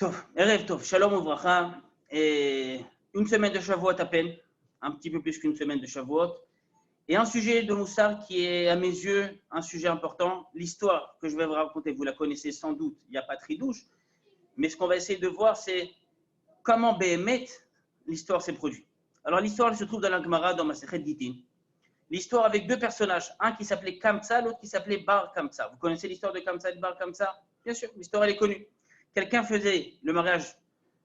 Tov, Erev Tov, Shalom Uvracha, et une semaine de Shavuot à peine, un petit peu plus qu'une semaine de Shavuot, et un sujet de Moussar qui est à mes yeux un sujet important. L'histoire que je vais vous raconter, vous la connaissez sans doute, il n'y a pas de tridouche, mais ce qu'on va essayer de voir, c'est comment Béhémet, l'histoire s'est produite. Alors l'histoire se trouve dans la Gemara, dans Masechet Gittin. L'histoire avec deux personnages, un qui s'appelait Kamsa, l'autre qui s'appelait Bar Kamsa. Vous connaissez l'histoire de Kamsa et de Bar Kamsa? Bien sûr, l'histoire elle est connue. Quelqu'un faisait le mariage,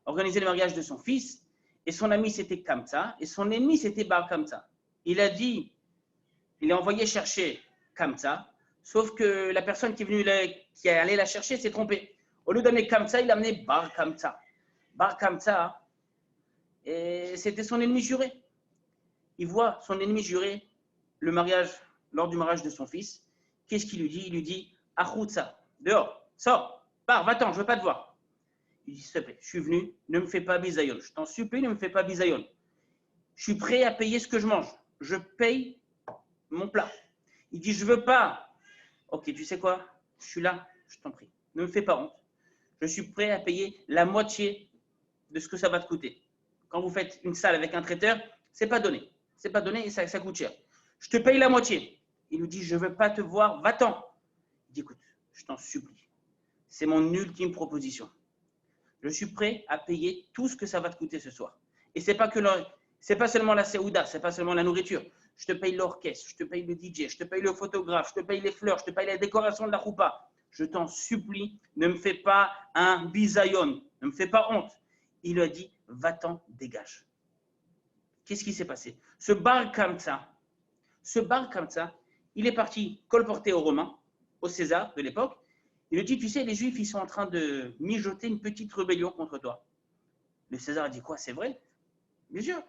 organisait le mariage de son fils, et son ami c'était Kamsa, et son ennemi c'était Bar Kamsa. Il a envoyé chercher Kamsa, sauf que la personne qui est allée la chercher s'est trompée. Au lieu d'amener Kamsa, il a amené Bar Kamsa. Bar Kamsa, c'était son ennemi juré. Il voit son ennemi juré lors du mariage de son fils. Qu'est-ce qu'il lui dit? Il lui dit Achoutsa, dehors, sors, pars, va-t'en, je ne veux pas te voir. Il dit, s'il te plaît, je suis venu, ne me fais pas bisayon. Je t'en supplie, ne me fais pas bisayon. Je suis prêt à payer ce que je mange. Je paye mon plat. Il dit, je ne veux pas. Ok, tu sais quoi? Je suis là, je t'en prie. Ne me fais pas honte. Je suis prêt à payer la moitié de ce que ça va te coûter. Quand vous faites une salle avec un traiteur, ce n'est pas donné. Ce n'est pas donné et ça coûte cher. Je te paye la moitié. Il nous dit, je ne veux pas te voir, va-t'en. Il dit, écoute, je t'en supplie. C'est mon ultime proposition. Je suis prêt à payer tout ce que ça va te coûter ce soir. Et c'est pas seulement la séouda, c'est pas seulement la nourriture. Je te paye l'orchestre, je te paye le DJ, je te paye le photographe, je te paye les fleurs, je te paye la décoration de la choupa. Je t'en supplie, ne me fais pas un bisayon, ne me fais pas honte. Il lui a dit, va-t'en, dégage. Qu'est-ce qui s'est passé? Ce bar Kamsa, il est parti colporter aux Romains, au César de l'époque. Il lui dit, tu sais, les Juifs, ils sont en train de mijoter une petite rébellion contre toi. Le César dit, quoi, c'est vrai? Bien sûr.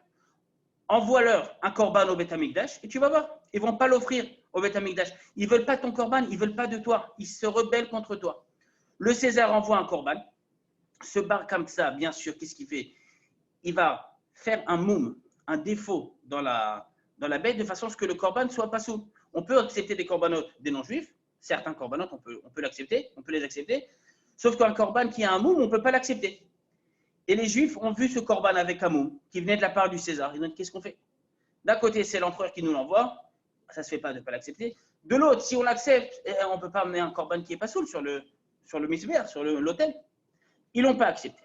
Envoie-leur un korban au Beth Amikdash et tu vas voir. Ils ne vont pas l'offrir au Beth Amikdash. Ils ne veulent pas ton korban, ils ne veulent pas de toi. Ils se rebellent contre toi. Le César envoie un korban. Ce bar comme ça, bien sûr, qu'est-ce qu'il fait? Il va faire un moum, un défaut dans la bête de façon à ce que le korban ne soit pas sous. On peut accepter des corbanotes des non-juifs. Certains corbanotes, on peut les accepter. Sauf qu'un korban qui a un moum, on ne peut pas l'accepter. Et les Juifs ont vu ce korban avec un moum qui venait de la part du César. Ils ont dit, qu'est-ce qu'on fait? D'un côté, c'est l'empereur qui nous l'envoie. Ça ne se fait pas de ne pas l'accepter. De l'autre, si on l'accepte, on ne peut pas amener un korban qui n'est pas soul sur le misbéar, sur l'autel. Ils ne l'ont pas accepté.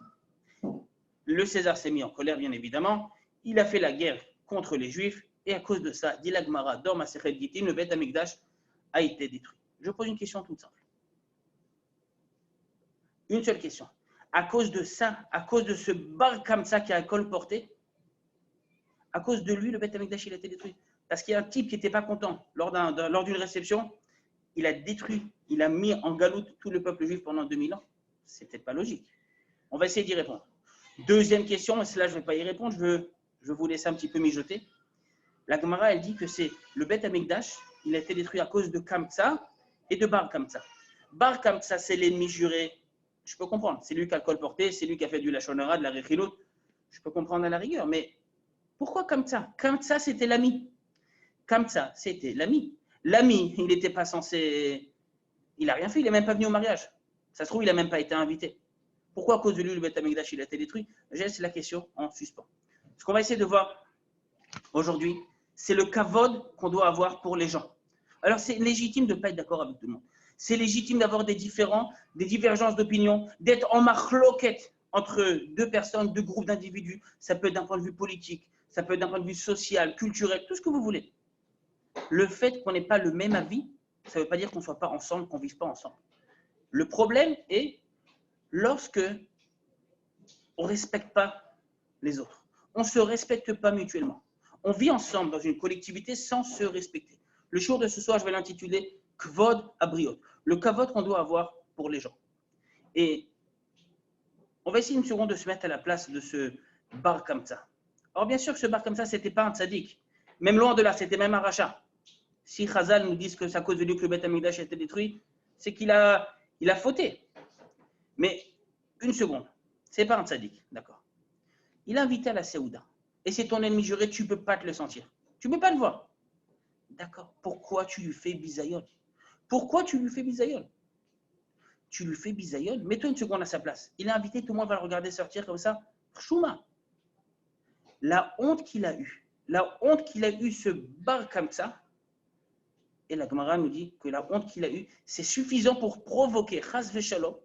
Le César s'est mis en colère, bien évidemment. Il a fait la guerre contre les Juifs. Et à cause de ça, dit la Gemara, dans Masechet Gittin, le Beth Amikdash a été détruit. Je pose une question toute simple. Une seule question. À cause de ça, à cause de ce bar comme ça qui a un col porté, à cause de lui, le Beth Amikdash, il a été détruit. Parce qu'il y a un type qui n'était pas content lors d'une réception, il a détruit, il a mis en galoute tout le peuple juif pendant 2000 ans. C'est peut-être pas logique. On va essayer d'y répondre. Deuxième question, et cela je ne vais pas y répondre, je veux vous laisser un petit peu mijoter. La Gemara, elle dit que c'est le Beth Amikdash, il a été détruit à cause de Kamsa et de Bar Kamsa. Bar Kamsa, c'est l'ennemi juré. Je peux comprendre. C'est lui qui a le col porté, c'est lui qui a fait du lachon hara, de la rechilut. Je peux comprendre à la rigueur, mais pourquoi Kamsa? Kamsa, c'était l'ami. Kamsa, c'était l'ami. L'ami, il n'était pas censé. Il n'a rien fait, il n'est même pas venu au mariage. Ça se trouve, il n'a même pas été invité. Pourquoi, à cause de lui, le Beth Amikdash, il a été détruit? Je laisse la question en suspens. Ce qu'on va essayer de voir aujourd'hui, c'est le kavod qu'on doit avoir pour les gens. Alors, c'est légitime de ne pas être d'accord avec tout le monde. C'est légitime d'avoir des divergences d'opinion, d'être en machloket entre deux personnes, deux groupes d'individus. Ça peut être d'un point de vue politique, ça peut être d'un point de vue social, culturel, tout ce que vous voulez. Le fait qu'on n'ait pas le même avis, ça ne veut pas dire qu'on ne soit pas ensemble, qu'on ne vive pas ensemble. Le problème est lorsque on ne respecte pas les autres. On ne se respecte pas mutuellement. On vit ensemble dans une collectivité sans se respecter. Le jour de ce soir, je vais l'intituler Kvod Abriot, le kavod qu'on doit avoir pour les gens. Et on va essayer une seconde de se mettre à la place de ce bar Kamsa. Alors bien sûr que ce bar Kamsa, ce n'était pas un tzaddik. Même loin de là, c'était même un rachat. Si Chazal nous dit que c'est à cause de lui que le Beth Amikdash a été détruit, c'est qu'il a fauté. Mais une seconde, ce n'est pas un tzaddik, d'accord. Il a invité à la Séouda. Et c'est ton ennemi juré, tu ne peux pas te le sentir. Tu ne peux pas le voir. D'accord. Pourquoi tu lui fais bisayon? Pourquoi tu lui fais bisayon? tu lui fais bisayon, mets-toi une seconde à sa place. Il est invité, tout le monde va le regarder sortir comme ça. Chouma. La honte qu'il a eue, ce bar comme ça, et la Gemara nous dit que la honte qu'il a eue, c'est suffisant pour provoquer, chas v'shalom,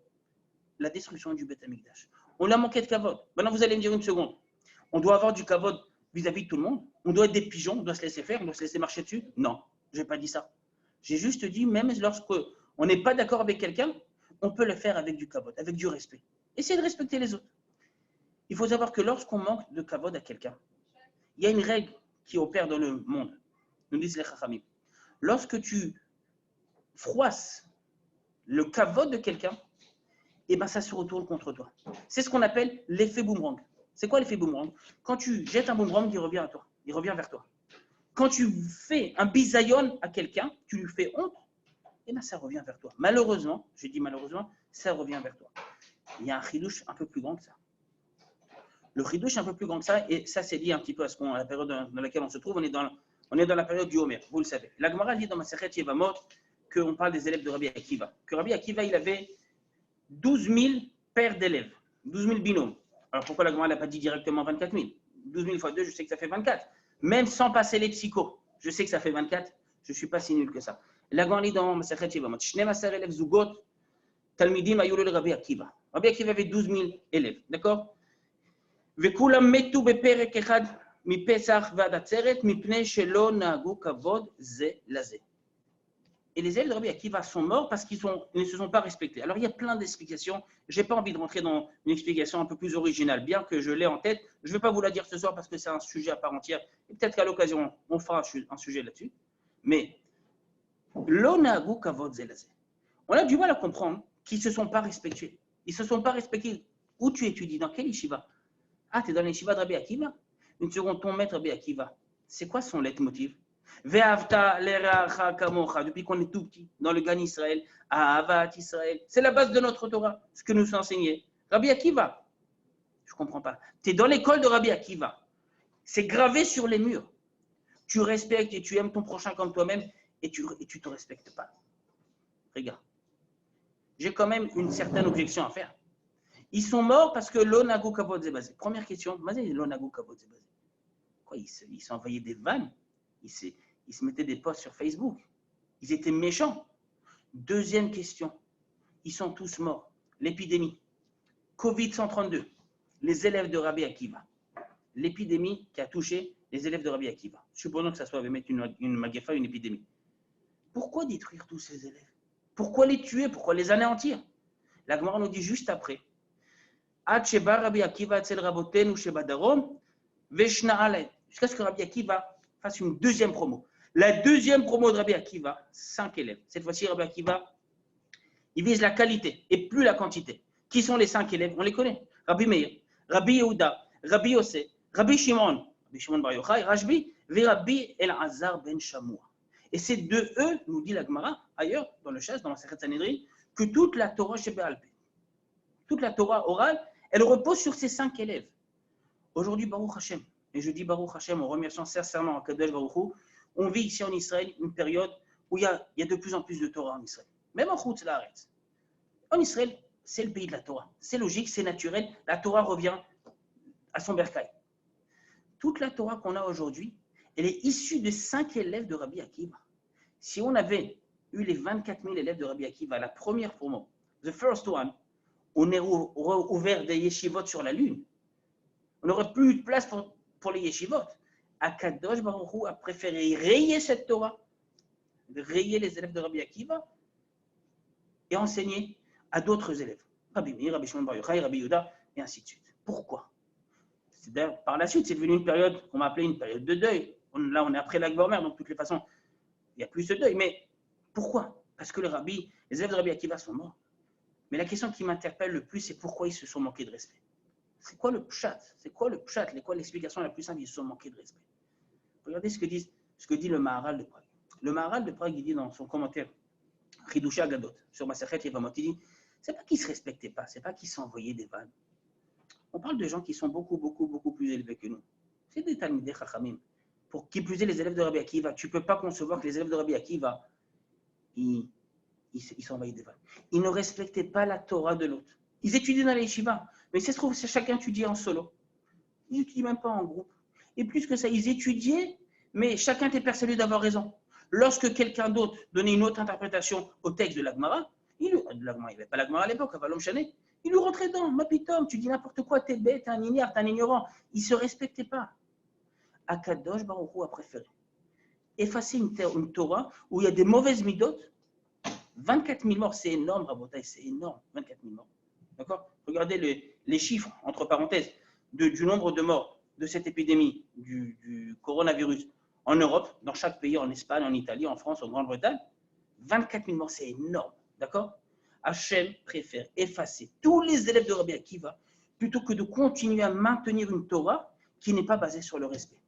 la destruction du Beth Amikdash. On a manqué de kavod. Maintenant, vous allez me dire une seconde. On doit avoir du kavod vis-à-vis de tout le monde. On doit être des pigeons, on doit se laisser faire, on doit se laisser marcher dessus. Non, je n'ai pas dit ça. J'ai juste dit, même lorsqu'on n'est pas d'accord avec quelqu'un, on peut le faire avec du kavod, avec du respect. Essayez de respecter les autres. Il faut savoir que lorsqu'on manque de kavod à quelqu'un, il y a une règle qui opère dans le monde. Nous disent les chachamim. Lorsque tu froisses le kavod de quelqu'un, eh ben ça se retourne contre toi. C'est ce qu'on appelle l'effet boomerang. C'est quoi l'effet boomerang? Quand tu jettes un boomerang, il revient à toi. Il revient vers toi. Quand tu fais un bisayon à quelqu'un, tu lui fais honte, eh ben ça revient vers toi. Malheureusement, je dis malheureusement, ça revient vers toi. Il y a un chidouche un peu plus grand que ça. Le chidouche un peu plus grand que ça, et ça c'est lié un petit peu à la période dans laquelle on se trouve. On est dans la période du Homer, vous le savez. La Gemara dit dans Masechet Yevamot qu'on parle des élèves de Rabbi Akiva. Que Rabbi Akiva, il avait 12 000 paires d'élèves, 12 000 binômes. Alors pourquoi la Gemara n'a pas dit directement 24 000? 12 000 fois 2, je sais que ça fait 24. Même sans passer les psychos, je sais que ça fait 24. Je ne suis pas si nul que ça. La Gemara dit dans Masechet Yevamot, Shnemaser élèves zugot, talmidim ayulu le Rabbi Akiva. Rabbi Akiva avait 12 000 élèves, d'accord? וכולם מתו בפרק אחד מפסח ועד עצרת, מפני שלא נהגו כבוד זה לזה. Et les élèves de Rabbi Akiva sont morts parce qu'ils ne se sont pas respectés. Alors il y a plein d'explications. Je n'ai pas envie de rentrer dans une explication un peu plus originale, bien que je l'ai en tête. Je ne vais pas vous la dire ce soir parce que c'est un sujet à part entière. Et peut-être qu'à l'occasion, on fera un sujet là-dessus. Mais lo na'agu kavod ze laze. On a du mal à comprendre qu'ils ne se sont pas respectés. Ils ne se sont pas respectés. Où tu étudies? Dans quel yeshiva? Ah, tu es dans les yeshiva de Rabbi Akiva? Une seconde, ton maître Rabbi Akiva, c'est quoi son leitmotiv? Ve'avta l'eracha kamocha, depuis qu'on est tout petit, dans le Gan Israël, Ahavat Israël. C'est la base de notre Torah, ce que nous a enseigné. Rabbi Akiva, je ne comprends pas. Tu es dans l'école de Rabbi Akiva. C'est gravé sur les murs. Tu respectes et tu aimes ton prochain comme toi-même et tu ne te respectes pas. Regarde. J'ai quand même une certaine objection à faire. Ils sont morts parce que l'onago kavod zebazé. Première question, l'onago kavod zebazé. Quoi, ils s'envoyaient des vannes, ils se mettaient des posts sur Facebook. Ils étaient méchants. Deuxième question, ils sont tous morts. L'épidémie, Covid-132, les élèves de Rabbi Akiva. L'épidémie qui a touché les élèves de Rabbi Akiva. Supposons que ça soit une magefa, une épidémie. Pourquoi détruire tous ces élèves? Pourquoi les tuer? Pourquoi les anéantir? La Gemara nous dit juste après. Jusqu'à ce que Rabbi Akiva fasse une deuxième promo. La deuxième promo de Rabbi Akiva, 5 élèves. Cette fois-ci, Rabbi Akiva, il vise la qualité et plus la quantité. Qui sont les 5 élèves? On les connaît. Rabbi Meir, Rabbi Yehuda, Rabbi Yossé, Rabbi Shimon Bar Yochai, Rashbi, et Rabbi El-Azar ben Shamoua. Et c'est de eux, nous dit la Gemara, ailleurs, dans le Shas, dans la Sechet Sanhedrin, que toute la Torah Sheba'al-Peh, toute la Torah orale, elle repose sur ces 5 élèves. Aujourd'hui, Baruch Hashem, et je dis Baruch Hashem en remerciant sincèrement Akadosh Baruch Hu, on vit ici en Israël une période où il y a de plus en plus de Torah en Israël. Même en Chutz La'aretz. En Israël, c'est le pays de la Torah. C'est logique, c'est naturel. La Torah revient à son bercail. Toute la Torah qu'on a aujourd'hui, elle est issue de 5 élèves de Rabbi Akiva. Si on avait eu les 24 000 élèves de Rabbi Akiva, la première promo, the first one, on aurait ouvert des yeshivot sur la lune. On n'aurait plus eu de place pour les yeshivot. Akadosh Baruch Hu a préféré rayer cette Torah, rayer les élèves de Rabbi Akiva et enseigner à d'autres élèves. Rabbi Meir, Rabbi Shimon Bar Yochai, Rabbi Yehuda, et ainsi de suite. Pourquoi? Par la suite, c'est devenu une période qu'on va appeler une période de deuil. Là, on est après l'Akba Omer, donc de toutes les façons, il n'y a plus ce deuil. Mais pourquoi? Parce que les élèves de Rabbi Akiva sont morts. Mais la question qui m'interpelle le plus, c'est pourquoi ils se sont manqués de respect. C'est quoi le pshat? C'est quoi le pshat? C'est quoi l'explication la plus simple? Ils se sont manqués de respect. Regardez ce que dit le Maharal de Prague. Le Maharal de Prague, il dit dans son commentaire Chidusha Gadot sur Masechet Yevamot, il dit, c'est pas qu'ils ne se respectaient pas, c'est pas qu'ils s'envoyaient des vannes. On parle de gens qui sont beaucoup plus élevés que nous. C'est des Talmidei Chachamim. Pour qui plus est les élèves de Rabbi Akiva, tu ne peux pas concevoir que les élèves de Rabbi Akiva, ils ils s'envahissent des vagues. Ils ne respectaient pas la Torah de l'autre. Ils étudiaient dans les yeshivas, mais ça se trouve, chacun étudiait en solo. Ils n'étudiaient même pas en groupe. Et plus que ça, ils étudiaient, mais chacun était persuadé d'avoir raison. Lorsque quelqu'un d'autre donnait une autre interprétation au texte de l'Agmara, il n'y avait pas l'Agmara à l'époque, à Valom Chané, il lui rentrait dedans. Ma pitom, tu dis n'importe quoi, t'es bête, t'es un ignare, t'es un ignorant. Ils ne se respectaient pas. Akadosh Baruch Hu a préféré effacer une Torah où il y a des mauvaises midotes. 24 000 morts, c'est énorme, Rabotai, c'est énorme, 24 000 morts. D'accord? Regardez les chiffres, entre parenthèses, du nombre de morts de cette épidémie du coronavirus en Europe, dans chaque pays, en Espagne, en Italie, en France, en Grande-Bretagne. 24 000 morts, c'est énorme. D'accord? Hachem préfère effacer tous les élèves de Rabbi Akiva plutôt que de continuer à maintenir une Torah qui n'est pas basée sur le respect.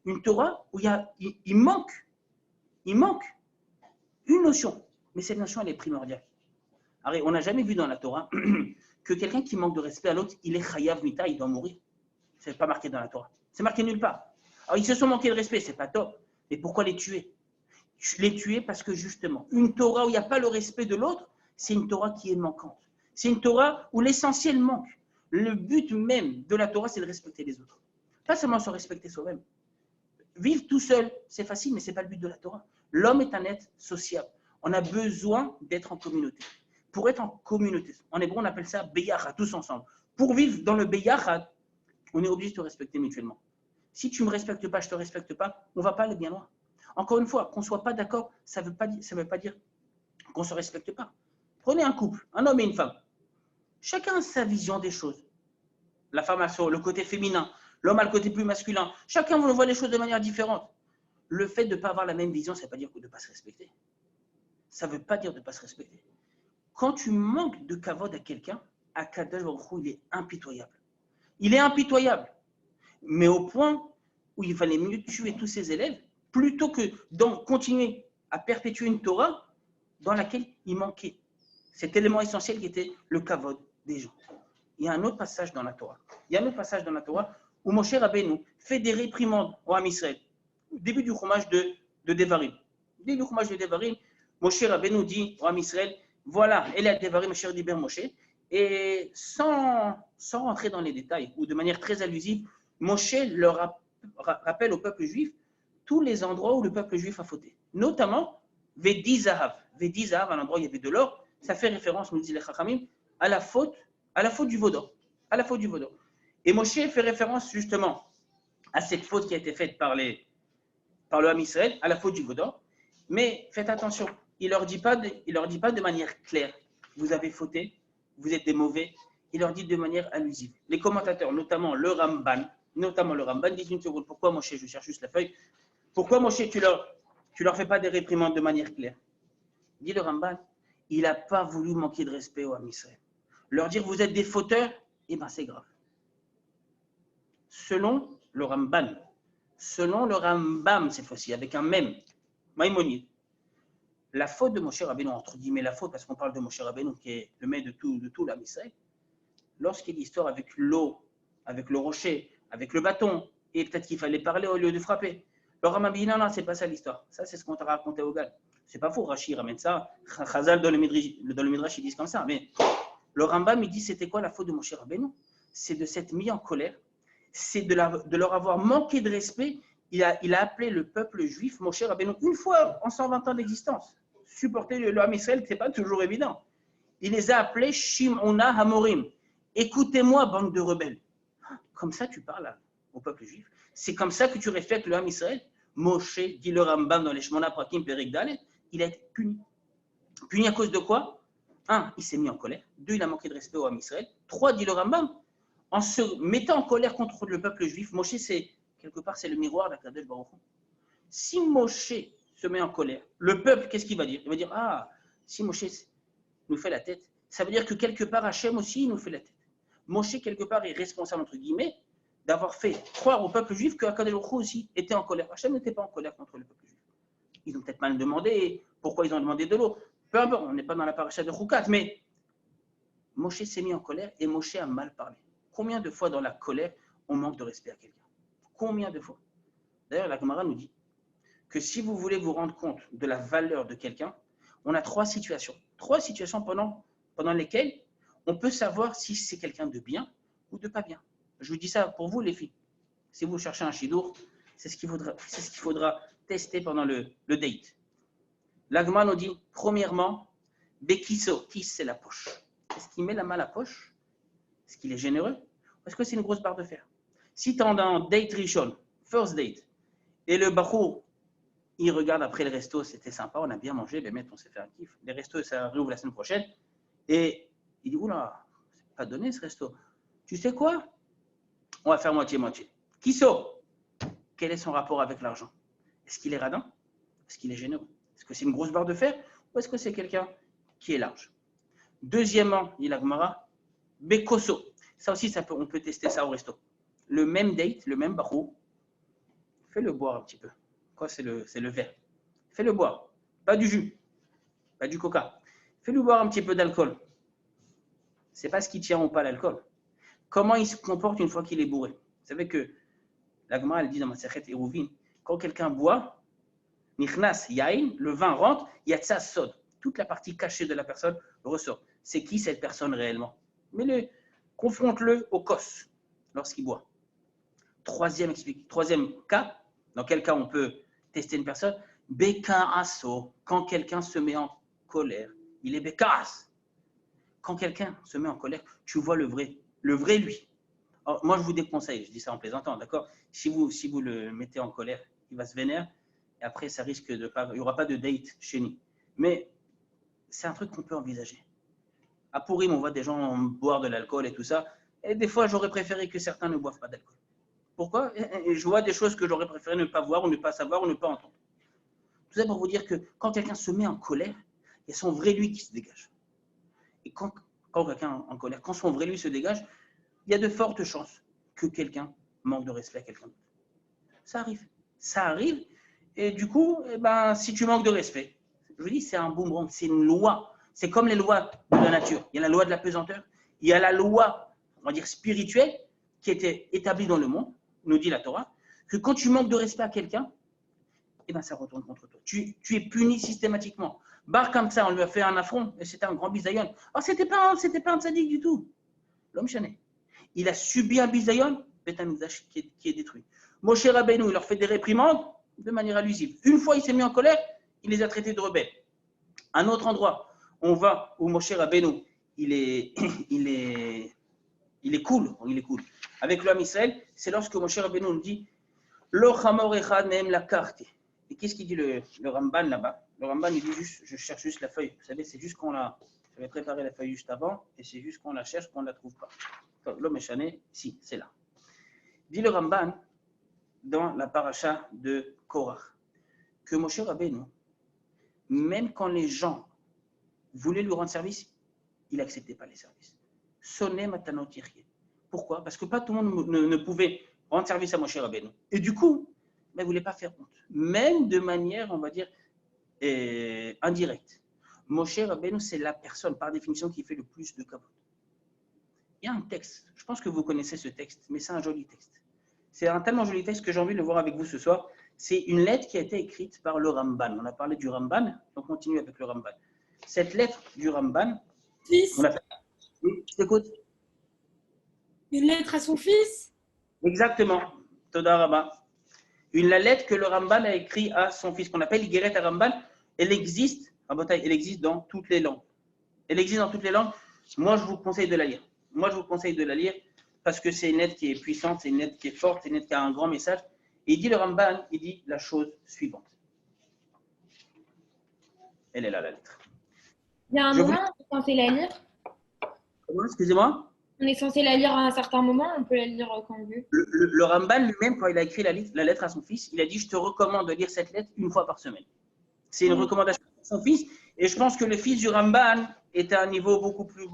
Une Torah où il manque une notion, mais cette notion, elle est primordiale. Alors, on n'a jamais vu dans la Torah que quelqu'un qui manque de respect à l'autre, il est chayav mita, il doit mourir. Ce n'est pas marqué dans la Torah. C'est marqué nulle part. Alors, ils se sont manqués de respect, c'est pas top. Mais pourquoi les tuer? Les tuer parce que justement, une Torah où il n'y a pas le respect de l'autre, c'est une Torah qui est manquante. C'est une Torah où l'essentiel manque. Le but même de la Torah, c'est de respecter les autres. Pas seulement se respecter soi-même. Vivre tout seul, c'est facile, mais ce n'est pas le but de la Torah. L'homme est un être sociable. On a besoin d'être en communauté. Pour être en communauté, en hébreu, on appelle ça beyachad, tous ensemble. Pour vivre dans le beyachad, on est obligé de se respecter mutuellement. Si tu ne me respectes pas, je ne te respecte pas, on ne va pas aller bien loin. Encore une fois, qu'on ne soit pas d'accord, ça ne veut pas dire qu'on ne se respecte pas. Prenez un couple, un homme et une femme. Chacun a sa vision des choses. La femme a le côté féminin, l'homme a le côté plus masculin. Chacun voit les choses de manière différente. Le fait de ne pas avoir la même vision, ça ne veut pas dire de ne pas se respecter. Ça ne veut pas dire de ne pas se respecter. Quand tu manques de kavod à quelqu'un, Akadosh Baruch Hu, il est impitoyable. Il est impitoyable. Mais au point où il fallait mieux tuer tous ses élèves, plutôt que de continuer à perpétuer une Torah dans laquelle il manquait cet élément essentiel qui était le kavod des gens. Il y a un autre passage dans la Torah. Où Moshe Rabbeinu fait des réprimandes au Ham Israël. Au début du chumage de Devarim. Au début du chumage de Devarim, Moshe Rabbeinu dit au Ham Israël, voilà, elle est Devarim, cher Diber Moshe. Et sans rentrer dans les détails, ou de manière très allusive, Moshe leur rappelle au peuple juif tous les endroits où le peuple juif a fauté. Notamment, Vedi Zahav. Vedi Zahav, un endroit où il y avait de l'or, ça fait référence, nous dit les Chachamim, à la faute du veau d'or. Et Moshe fait référence justement à cette faute qui a été faite par le Ham Israël, à la faute du veau d'or. Mais faites attention, il ne leur dit pas de manière claire, vous avez fauté, vous êtes des mauvais. Il leur dit de manière allusive. Les commentateurs, notamment le Ramban, disent une seconde, pourquoi Moshe, je cherche juste la feuille, pourquoi Moshe, tu leur fais pas des réprimandes de manière claire? Dit le Ramban, il n'a pas voulu manquer de respect au Ham Israël. Leur dire vous êtes des fauteurs, eh bien c'est grave. Selon le Rambam cette fois-ci, avec un même, Maïmonide, la faute de Moshe Rabbeinu, entre guillemets la faute, parce qu'on parle de Moshe Rabbeinu qui est le maître de tout l'Am Israël, lorsqu'il y a l'histoire avec l'eau, avec le rocher, avec le bâton, et peut-être qu'il fallait parler au lieu de frapper. Le Rambam dit non, c'est pas ça l'histoire. Ça, c'est ce qu'on t'a raconté au Gal. C'est pas faux, Rashi ramène ça. Chazal dans le Midrash, ils disent comme ça. Mais le Rambam, il dit c'était quoi la faute de Moshe Rabbeinu? C'est de s'être mis en colère, c'est de leur avoir manqué de respect. Il a appelé le peuple juif, Moshe Rabbeinu, une fois en 120 ans d'existence. Supporter le Ham Israël, ce n'est pas toujours évident. Il les a appelés Shim'ona Hamorim. Écoutez-moi, bande de rebelles. Comme ça, tu parles au peuple juif. C'est comme ça que tu respectes le Ham Israël. Moshe, dit le Rambam dans les Shmona Prakim Perik Dalet, il a été puni. Puni à cause de quoi? 1, il s'est mis en colère. 2, il a manqué de respect au Ham Israël. 3, dit le Rambam, en se mettant en colère contre le peuple juif, Moshe, quelque part, c'est le miroir d'Akadosh Baruch Hu. Si Moshe se met en colère, le peuple, qu'est-ce qu'il va dire? Il va dire, si Moshe nous fait la tête, ça veut dire que quelque part, Hachem aussi, il nous fait la tête. Moshe, quelque part, est responsable, entre guillemets, d'avoir fait croire au peuple juif que Akadosh Baruch Hu aussi était en colère. Hachem n'était pas en colère contre le peuple juif. Ils ont peut-être mal demandé pourquoi ils ont demandé de l'eau. Peu importe, on n'est pas dans la paracha de Choukat, mais Moshe s'est mis en colère et Moshe a mal parlé. Combien de fois dans la colère, on manque de respect à quelqu'un? Combien de fois? D'ailleurs, la Gemara nous dit que si vous voulez vous rendre compte de la valeur de quelqu'un, on a 3 situations 3 situations pendant lesquelles on peut savoir si c'est quelqu'un de bien ou de pas bien. Je vous dis ça pour vous, les filles. Si vous cherchez un chidour, c'est ce qu'il faudra tester pendant le date. L'Agma nous dit, premièrement, Bekiso, kis c'est la poche. Est-ce qu'il met la main à la poche? Est-ce qu'il est généreux? Ou est-ce que c'est une grosse barre de fer? Si tu es dans date rishon, first date, et le bachou, il regarde après le resto, c'était sympa, on a bien mangé, ben on s'est fait un kiff. Les restos, ça réouvre la semaine prochaine. Et il dit, oula, c'est pas donné ce resto. Tu sais quoi? On va faire moitié-moitié. Kiso, quel est son rapport avec l'argent? Est-ce qu'il est radin? Est-ce qu'il est généreux? Est-ce que c'est une grosse barre de fer? Ou est-ce que c'est quelqu'un qui est large? Deuxièmement, il a Gemara, Bekoso. Ça aussi, on peut tester ça au resto. Le même date, le même barou, fais-le boire un petit peu. Quoi, c'est le verre. Fais-le boire. Pas du jus, pas du coca. Fais-le boire un petit peu d'alcool. C'est pas ce qui tient ou pas l'alcool. Comment il se comporte une fois qu'il est bourré? Vous savez que la Gemara, elle dit dans ma Masechet Eruvin, quand quelqu'un boit, Nichnas Yain, le vin rentre, Yatsa Sod. Toute la partie cachée de la personne ressort. C'est qui cette personne réellement? Mais confronte-le au kos lorsqu'il boit. Troisième cas, dans quel cas on peut tester une personne? Bekaaso, quand quelqu'un se met en colère. Il est bekaas. Quand quelqu'un se met en colère, tu vois le vrai lui. Alors, moi, je vous déconseille, je dis ça en plaisantant, d'accord? Si vous le mettez en colère, il va se vénérer, et après, ça risque de pas, il n'y aura pas de date chez nous. Mais c'est un truc qu'on peut envisager. À Pourim, on voit des gens boire de l'alcool et tout ça, et des fois, j'aurais préféré que certains ne boivent pas d'alcool. Pourquoi? Je vois des choses que j'aurais préféré ne pas voir, ou ne pas savoir, ou ne pas entendre. Tout ça pour vous dire que quand quelqu'un se met en colère, il y a son vrai lui qui se dégage. Et quand quelqu'un est en colère, quand son vrai lui se dégage, il y a de fortes chances que quelqu'un manque de respect à quelqu'un d'autre. Ça arrive. Ça arrive. Et du coup, si tu manques de respect, je vous dis, c'est un boomerang, c'est une loi. C'est comme les lois de la nature. Il y a la loi de la pesanteur, il y a la loi, on va dire, spirituelle, qui était établie dans le monde, nous dit la Torah, que quand tu manques de respect à quelqu'un, ça retourne contre toi. Tu es puni systématiquement. Bar comme ça, on lui a fait un affront, et c'était un grand bisayon. Alors, c'était pas un tzaddik du tout. L'homme chané. Il a subi un bisayon, Betamikdash qui est détruit. Moshe Rabbeinu, il leur fait des réprimandes de manière allusive. Une fois, il s'est mis en colère, il les a traités de rebelles. Un autre endroit, on va où Moshe Rabbeinu, il est cool. Avec l'homme Israël, c'est lorsque Moshe Rabbeinu nous dit Lo chamor echad mehem lakarti. Et qu'est-ce qu'il dit le Ramban là-bas? Le Ramban, il dit juste, je cherche juste la feuille. Vous savez, c'est juste qu'on l'a. J'avais préparé la feuille juste avant, et c'est juste qu'on la cherche, qu'on ne la trouve pas. L'homme est chané, si, c'est là. Dit le Ramban, dans la paracha de Korach, que Moshe Rabbeinu, même quand les gens voulaient lui rendre service, il n'acceptait pas les services. Sonné matanot yirye. Pourquoi? Parce que pas tout le monde ne pouvait rendre service à Moshe Rabbeinu. Et du coup, il ne voulait pas faire honte. Même de manière, on va dire, indirecte. Moshe Rabbeinu, c'est la personne, par définition, qui fait le plus de kavod. Il y a un texte, je pense que vous connaissez ce texte, mais c'est un joli texte. C'est un tellement joli texte que j'ai envie de le voir avec vous ce soir. C'est une lettre qui a été écrite par le Ramban. On a parlé du Ramban, on continue avec le Ramban. Cette lettre du Ramban, on appelle... Oui, je t'écoute. Une lettre à son fils? Exactement. Toda Rabba. La lettre que le Ramban a écrite à son fils, qu'on appelle Igeret à Ramban, elle existe dans toutes les langues. Elle existe dans toutes les langues. Moi, je vous conseille de la lire. Parce que c'est une lettre qui est puissante, c'est une lettre qui est forte, c'est une lettre qui a un grand message. Et il dit le Ramban, il dit la chose suivante. Elle est là, la lettre. Il y a un moment, on est censé la lire. Comment? Excusez-moi? On est censé la lire à un certain moment, on peut la lire quand on veut. Le Ramban lui-même, quand il a écrit la lettre à son fils, il a dit « Je te recommande de lire cette lettre une fois par semaine ». C'est une recommandation à son fils. Et je pense que le fils du Ramban est à un niveau beaucoup plus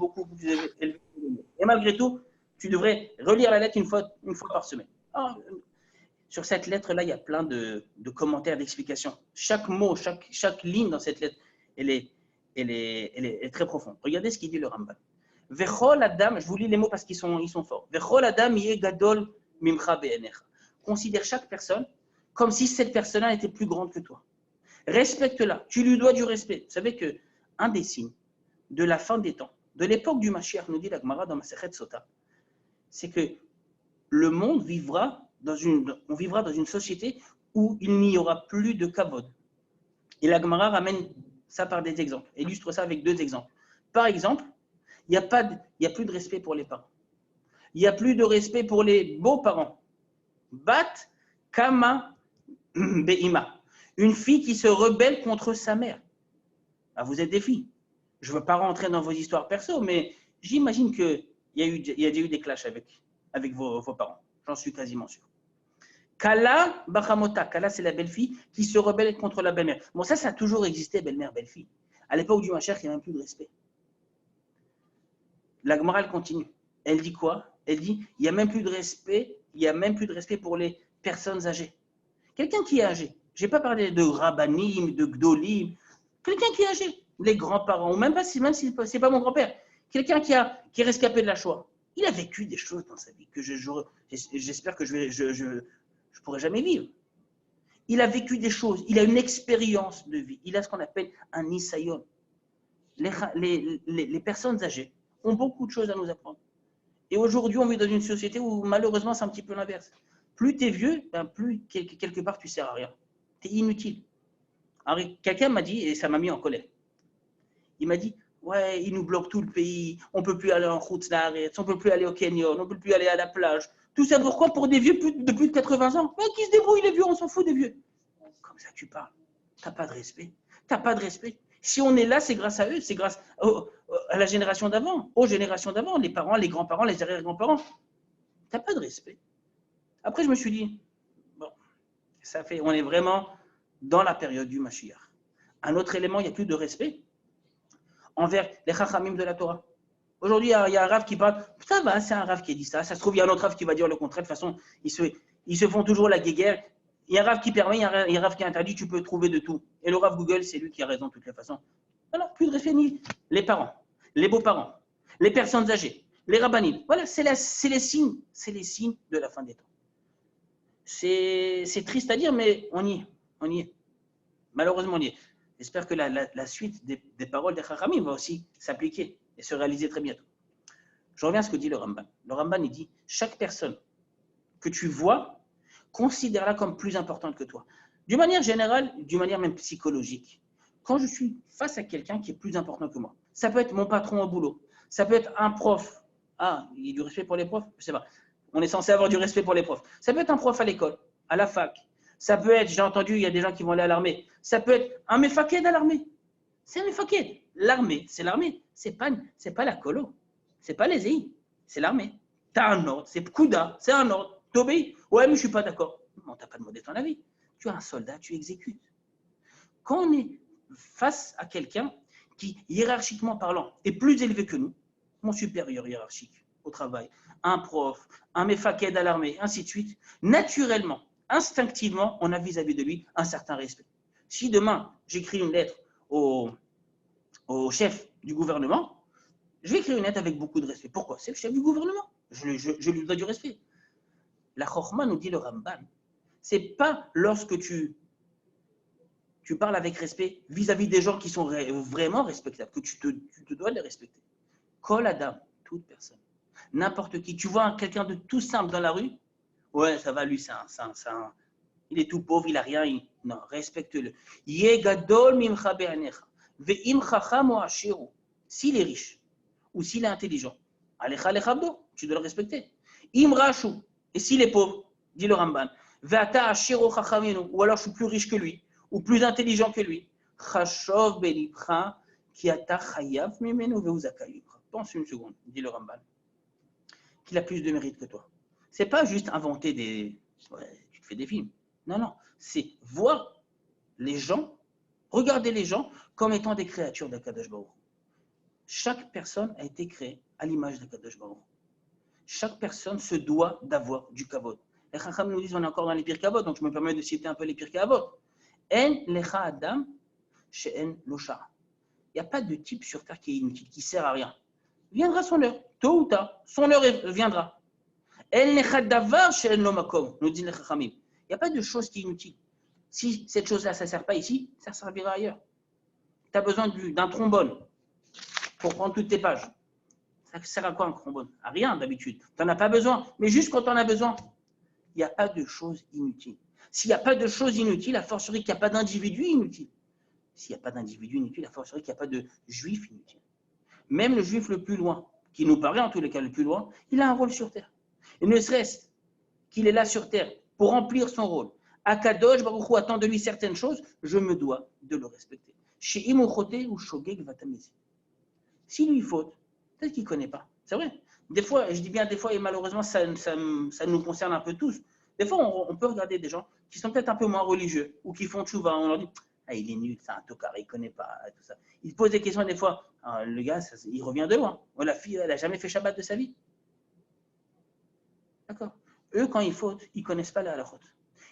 élevé. Et malgré tout, tu devrais relire la lettre une fois par semaine. Alors, sur cette lettre-là, il y a plein de commentaires, d'explications. Chaque mot, chaque ligne dans cette lettre, elle est très profonde. Regardez ce qu'il dit le Ramban. Vechol Adam, je vous lis les mots parce qu'ils sont forts. Vechol Adam yeh gadol mimcha be'enecha. Considère chaque personne comme si cette personne-là était plus grande que toi. Respecte-la. Tu lui dois du respect. Vous savez qu'un des signes de la fin des temps, de l'époque du Mashiach, nous dit la Gemara dans Masechet Sota, c'est que le monde on vivra dans une société où il n'y aura plus de kavod. Et la Gemara ramène ça par des exemples, illustre ça avec 2 exemples. Par exemple, il n'y a plus de respect pour les parents. Il n'y a plus de respect pour les beaux-parents. Bat kama be'ima. Une fille qui se rebelle contre sa mère. Ah, vous êtes des filles. Je ne veux pas rentrer dans vos histoires perso, mais j'imagine qu'il y a déjà eu des clashs avec vos parents. J'en suis quasiment sûr. Kala Bachamota. Kala, c'est la belle-fille qui se rebelle contre la belle-mère. Bon, ça a toujours existé, belle-mère, belle-fille. À l'époque du Mashiach, il n'y a même plus de respect. La Gemara, elle continue. Elle dit quoi? Elle dit, il n'y a même plus de respect, pour les personnes âgées. Quelqu'un qui est âgé. Je n'ai pas parlé de rabbanim, de gdolim. Quelqu'un qui est âgé. Les grands-parents, ou même si ce n'est pas mon grand-père. Quelqu'un qui est rescapé de la Shoah. Il a vécu des choses dans sa vie que j'espère que je ne pourrai jamais vivre. Il a vécu des choses, il a une expérience de vie. Il a ce qu'on appelle un nisayon. Les personnes âgées ont beaucoup de choses à nous apprendre. Et aujourd'hui, on vit dans une société où malheureusement, c'est un petit peu l'inverse. Plus tu es vieux, plus quelque part, tu ne sers à rien. Tu es inutile. Alors, quelqu'un m'a dit, et ça m'a mis en colère, il m'a dit, ouais, ils nous bloquent tout le pays, on ne peut plus aller en route, on ne peut plus aller au Canyon, on ne peut plus aller à la plage. Tout ça pourquoi? Pour des vieux de plus de 80 ans. Ouais, qui se débrouillent les vieux, on s'en fout des vieux. Comme ça tu parles. Tu n'as pas de respect. Tu n'as pas de respect. Si on est là, c'est grâce à eux, c'est grâce à la génération d'avant, aux générations d'avant, les parents, les grands-parents, les arrière-grands-parents. Tu n'as pas de respect. Après, je me suis dit, bon, on est vraiment dans la période du Mashiach. Un autre élément, il n'y a plus de respect envers les chachamim de la Torah. Aujourd'hui, il y a un rav qui parle, ça va, c'est un rav qui dit ça. Ça se trouve, il y a un autre rav qui va dire le contraire. De toute façon, ils se font toujours la guéguerre. Il y a un rav qui permet, il y a un rav qui interdit, tu peux trouver de tout. Et le rav Google, c'est lui qui a raison de toutes les façons. Alors, plus de respect ni les parents, les beaux-parents, les personnes âgées, les rabbanim. Voilà, c'est les signes de la fin des temps. C'est triste à dire, mais on y est. Malheureusement, on y est. J'espère que la suite des paroles des Chachamim va aussi s'appliquer et se réaliser très bientôt. Je reviens à ce que dit le Ramban. Le Ramban, il dit, chaque personne que tu vois, considère-la comme plus importante que toi. D'une manière générale, d'une manière même psychologique. Quand je suis face à quelqu'un qui est plus important que moi, ça peut être mon patron au boulot, ça peut être un prof. Ah, il y a du respect pour les profs? Je ne sais pas. On est censé avoir du respect pour les profs. Ça peut être un prof à l'école, à la fac. Ça peut être, j'ai entendu, il y a des gens qui vont aller à l'armée. Ça peut être un mefaked à l'armée. C'est un mefaked. L'armée, c'est l'armée. C'est pas la colo. C'est pas les EI. C'est l'armée. Tu as un ordre. C'est Pkouda. C'est un ordre. T'obéis. Ouais, mais je ne suis pas d'accord. Non, tu n'as pas demandé ton avis. Tu es un soldat, tu exécutes. Quand on est face à quelqu'un qui, hiérarchiquement parlant, est plus élevé que nous, mon supérieur hiérarchique au travail, un prof, un mefaked à l'armée, ainsi de suite, naturellement, instinctivement, on a vis-à-vis de lui un certain respect. Si demain, j'écris une lettre au chef du gouvernement, je vais écrire une lettre avec beaucoup de respect. Pourquoi? C'est le chef du gouvernement. Je lui dois du respect. La Chokhma nous dit le Ramban, c'est pas lorsque tu parles avec respect vis-à-vis des gens qui sont vraiment respectables, que tu te dois de les respecter. Kol Adam, toute personne, n'importe qui. Tu vois quelqu'un de tout simple dans la rue, ouais, ça va, lui, il est tout pauvre, il n'a rien. Non, respecte-le. S'il est riche ou s'il est intelligent, tu dois le respecter. Et s'il est pauvre, dit le Ramban, ou alors je suis plus riche que lui, ou plus intelligent que lui. Pense une seconde, dit le Ramban, qu'il a plus de mérite que toi. C'est pas juste inventer tu te fais des films. Non, c'est voir les gens, regarder les gens comme étant des créatures d'Akadosh Baruch. Chaque personne a été créée à l'image d'Akadosh Baruch. Chaque personne se doit d'avoir du kavod. Les Chacham nous disent, on est encore dans les pires kavod, donc je me permets de citer un peu les pires kavod. En lecha adam she'en losha. Il n'y a pas de type sur terre qui est inutile, qui ne sert à rien. Viendra son heure, tôt ou tard, son heure viendra. El nechadavar she'en lo makom, nous dit les Chachamim. Il n'y a pas de chose qui est inutile. Si cette chose-là, ça ne sert pas ici, ça servira ailleurs. Tu as besoin d'un trombone. pour prendre toutes tes pages. Ça sert à quoi un trombone? À rien d'habitude. Tu n'en as pas besoin. Mais juste quand tu en as besoin, il n'y a pas de choses inutiles. S'il n'y a pas de choses inutiles, a fortiori qu'il n'y a pas d'individu inutile. S'il n'y a pas d'individu inutile, a fortiori qu'il n'y a pas de juif inutile. Même le juif le plus loin, qui nous paraît en tous les cas le plus loin, il a un rôle sur terre. Et ne serait-ce qu'il est là sur terre pour remplir son rôle. Akadosh Baruch Hu attend de lui certaines choses, je me dois de le respecter. Chez Imochoté ou Shogeg Vatamesi. S'il lui faute, peut-être qu'il ne connaît pas. C'est vrai. Des fois, je dis bien des fois, et malheureusement, ça nous concerne un peu tous. Des fois, on peut regarder des gens qui sont peut-être un peu moins religieux ou qui font tchouva. On leur dit ah, il est nul, c'est un tocard, il ne connaît pas. Tout ça. Ils posent des questions des fois. Ah, le gars, il revient de loin. La fille, elle n'a jamais fait Shabbat de sa vie. D'accord. Eux, quand ils fautent, ils ne connaissent pas la halachot.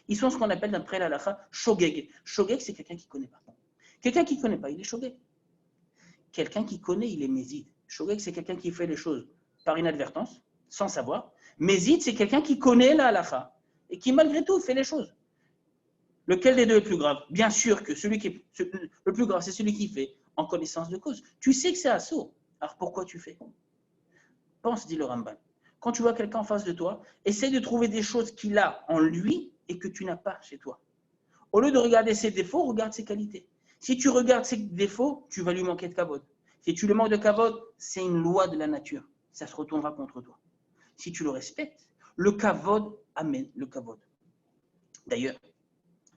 Ils sont ce qu'on appelle d'après la halacha shogeg. Shogeg, c'est quelqu'un qui ne connaît pas. Quelqu'un qui ne connaît pas, il est shogeg. Quelqu'un qui connaît, il est méside. Shogeg, c'est quelqu'un qui fait les choses par inadvertance, sans savoir. Méside, c'est quelqu'un qui connaît la halacha et qui, malgré tout, fait les choses. Lequel des deux est plus grave? Bien sûr que le plus grave, c'est celui qui fait en connaissance de cause. Tu sais que c'est assaut. Alors pourquoi tu fais? Pense, dit le Rambam. Quand tu vois quelqu'un en face de toi, essaie de trouver des choses qu'il a en lui et que tu n'as pas chez toi. Au lieu de regarder ses défauts, regarde ses qualités. Si tu regardes ses défauts, tu vas lui manquer de kavod. Si tu le manques de kavod, c'est une loi de la nature. Ça se retournera contre toi. Si tu le respectes, le kavod amène le kavod. D'ailleurs,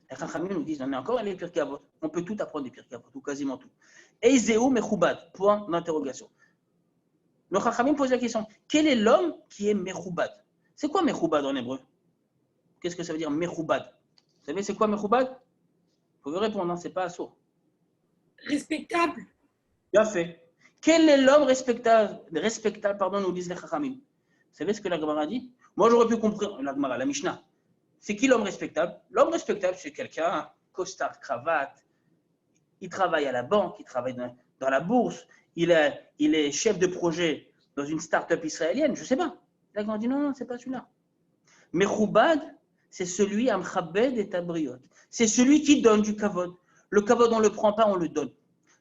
les Chachamim nous disent, on est encore à les pires kavod. On peut tout apprendre des pires kavod, ou quasiment tout. Eizeu mechubad, point d'interrogation. Le Chachamim pose la question, quel est l'homme qui est mechubad? C'est quoi mechubad en hébreu? Qu'est-ce que ça veut dire mechubad? Vous savez c'est quoi mechubad? Vous pouvez répondre, ce n'est pas assourd. Respectable. Bien fait. Quel est l'homme respectable, nous disent les Chachamim. Vous savez ce que la Gemara dit? Moi, j'aurais pu comprendre, la Gemara, la Mishnah. C'est qui l'homme respectable? L'homme respectable, c'est quelqu'un, costard, cravate, il travaille à la banque, il travaille dans la bourse, il est chef de projet dans une start-up israélienne, je ne sais pas. La Gemara dit non, ce n'est pas celui-là. Mais Choubad, c'est celui, Amchabed et Tabriot. C'est celui qui donne du kavod. Le kavod, on ne le prend pas, on le donne.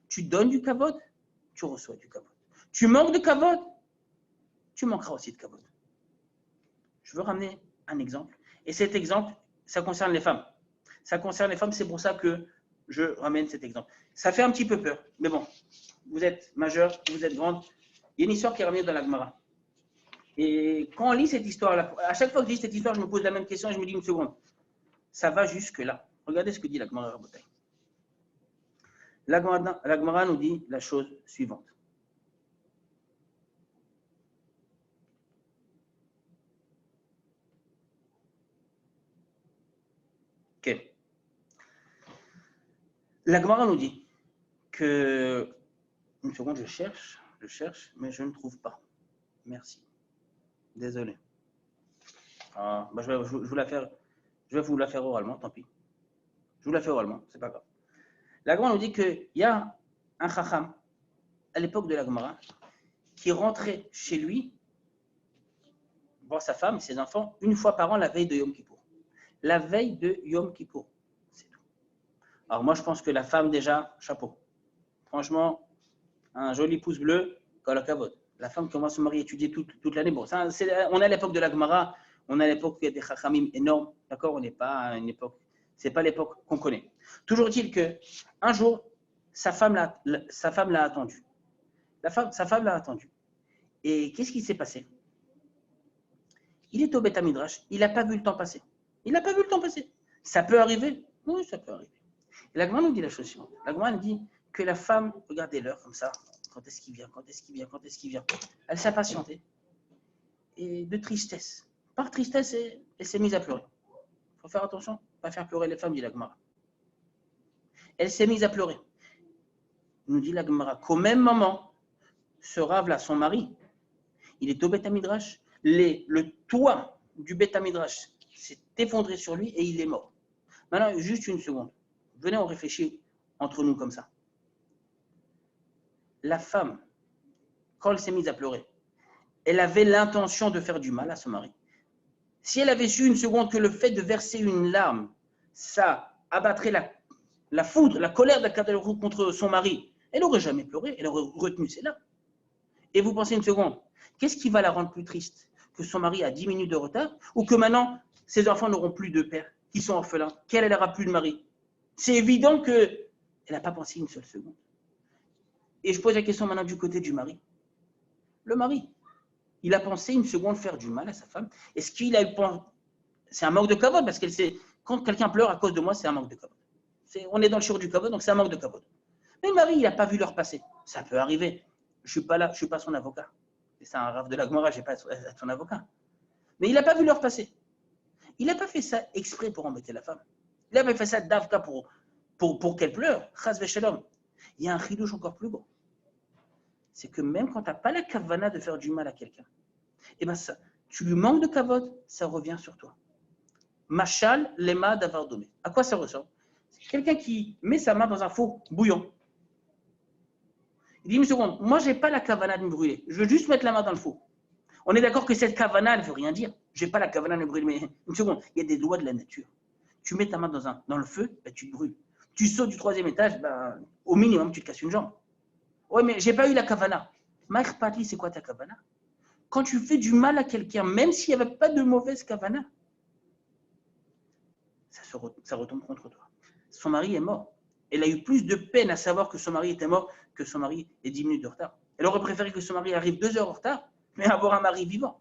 Tu donnes du kavod, tu reçois du kavod. Tu manques de kavod, tu manqueras aussi de kavod. Je veux ramener un exemple. Et cet exemple, ça concerne les femmes. Ça concerne les femmes, c'est pour ça que je ramène cet exemple. Ça fait un petit peu peur, mais bon, vous êtes majeur, vous êtes grande. Il y a une histoire qui est ramenée dans la Gemara. Et quand on lit cette histoire, à chaque fois que je lis cette histoire, je me pose la même question et je me dis une seconde. Ça va jusque-là. Regardez ce que dit la Gemara Rabotai. La Gemara nous dit la chose suivante. Ok. La Gemara nous dit que... Une seconde, je cherche, mais je ne trouve pas. Merci. Désolé. Je vais vous la faire oralement, tant pis. Je vous la fais oralement, c'est pas grave. La Gemara nous dit qu'il y a un chacham, à l'époque de la Gemara, qui rentrait chez lui, voir sa femme et ses enfants, une fois par an, la veille de Yom Kippour. La veille de Yom Kippour, c'est tout. Alors moi, je pense que la femme, déjà, chapeau. Franchement, un joli pouce bleu, kol hakavod. La femme commence à se marier, étudier toute l'année. Bon, on est à l'époque de la Gemara, on est à l'époque où il y a des chachamim énormes, d'accord? On n'est pas à une époque, c'est pas l'époque qu'on connaît. Toujours est-il qu'un jour, sa femme l'a attendu. Sa femme l'a attendu. Et qu'est-ce qui s'est passé? Il est au Beth Midrash, il n'a pas vu le temps passer. Il n'a pas vu le temps passer. Ça peut arriver? Oui, ça peut arriver. Et la Gemara nous dit la chose suivante. La Gemara nous dit que la femme, regardez l'heure comme ça, quand est-ce qu'il vient, quand est-ce qu'il vient, quand est-ce qu'il vient. Elle s'est patientée. Et de tristesse. Par tristesse, elle s'est mise à pleurer. Il faut faire attention, ne pas faire pleurer les femmes, dit la Gemara. Elle s'est mise à pleurer. Nous dit la Gemara qu'au même moment, ce Rav-là, son mari, il est au Beth Midrash, le toit du Beth Midrash s'est effondré sur lui et il est mort. Maintenant, juste une seconde. Venez, on réfléchit entre nous comme ça. La femme, quand elle s'est mise à pleurer, elle avait l'intention de faire du mal à son mari. Si elle avait su une seconde que le fait de verser une larme, ça abattrait la foudre, la colère d'Akadosh contre son mari, elle n'aurait jamais pleuré, elle aurait retenu ses larmes. Et vous pensez une seconde, qu'est-ce qui va la rendre plus triste? Que son mari a 10 minutes de retard ou que maintenant, ses enfants n'auront plus de père, qu'ils sont orphelins, qu'elle n'aura plus de mari? C'est évident qu'elle n'a pas pensé une seule seconde. Et je pose la question maintenant du côté du mari. Le mari, il a pensé une seconde faire du mal à sa femme. Est-ce qu'il a eu... C'est un manque de kavod, parce qu'elle sait, quand quelqu'un pleure à cause de moi, c'est un manque de kavod. On est dans le shiur du kavod, donc c'est un manque de kavod. Mais le mari, il n'a pas vu leur passé. Ça peut arriver. Je ne suis pas là, je ne suis pas son avocat. C'est un rave de la Gemara, je n'ai pas son avocat. Mais il n'a pas vu leur passé. Il n'a pas fait ça exprès pour embêter la femme. Il n'a pas fait ça d'avka pour qu'elle pleure. Chas v'shalom. Il y a un chidouche encore plus gros. C'est que même quand tu n'as pas la kavana de faire du mal à quelqu'un, eh ben ça, tu lui manques de kavod, ça revient sur toi. Machal lema d'avoir donné. À quoi ça ressemble? C'est quelqu'un qui met sa main dans un faux bouillon. Il dit une seconde, moi je n'ai pas la kavana de me brûler, je veux juste mettre la main dans le faux. On est d'accord que cette kavana, elle ne veut rien dire. Je n'ai pas la kavana de me brûler, mais une seconde, il y a des lois de la nature. Tu mets ta main dans le feu, ben, tu te brûles. Tu sautes du 3e étage, ben, au minimum tu te casses une jambe. Oui, mais je n'ai pas eu la kavana. Maïr Patli, c'est quoi ta kavana? Quand tu fais du mal à quelqu'un, même s'il n'y avait pas de mauvaise kavana, ça retombe contre toi. Son mari est mort. Elle a eu plus de peine à savoir que son mari était mort que son mari ait 10 minutes de retard. Elle aurait préféré que son mari arrive 2 heures en retard, mais avoir un mari vivant.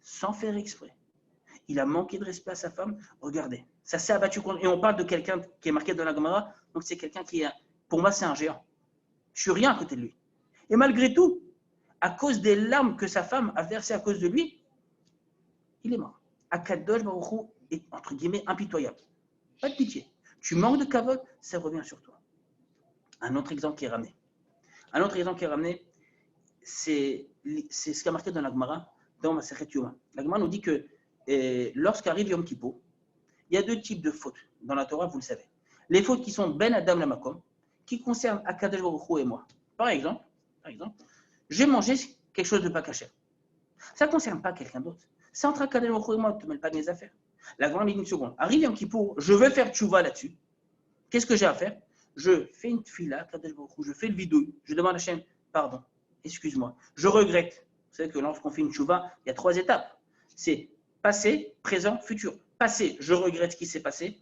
Sans faire exprès. Il a manqué de respect à sa femme. Regardez, ça s'est abattu contre. Et on parle de quelqu'un qui est marqué dans la Gemara, donc c'est quelqu'un qui est, pour moi, c'est un géant. Je suis rien à côté de lui. Et malgré tout, à cause des larmes que sa femme a versées à cause de lui, il est mort. Akadosh Baruch Hu est, entre guillemets, impitoyable. Pas de pitié. Tu manques de kavod, ça revient sur toi. Un autre exemple qui est ramené. C'est ce qui a marqué dans la Gemara, dans Masechet Yoma. La Gemara nous dit que lorsqu'arrive Yom Kippour, il y a 2 types de fautes dans la Torah, vous le savez. Les fautes qui sont Ben Adam Lamakom, qui concernent Akadosh Baruch Hu et moi. Par exemple, j'ai mangé quelque chose de pas caché. Ça ne concerne pas quelqu'un d'autre. C'est entre Akadosh Baruch Hu et moi, ne te mêle pas de mes affaires. La Gemara dit une seconde. Arrive Yom Kippour, je veux faire tchouva là-dessus. Qu'est-ce que j'ai à faire? Je fais une tfila, je fais le vidouille, je demande à Hachem, pardon, excuse-moi, je regrette. Vous savez que lorsqu'on fait une tchouva, il y a 3 étapes. C'est passé, présent, futur. Passé, je regrette ce qui s'est passé.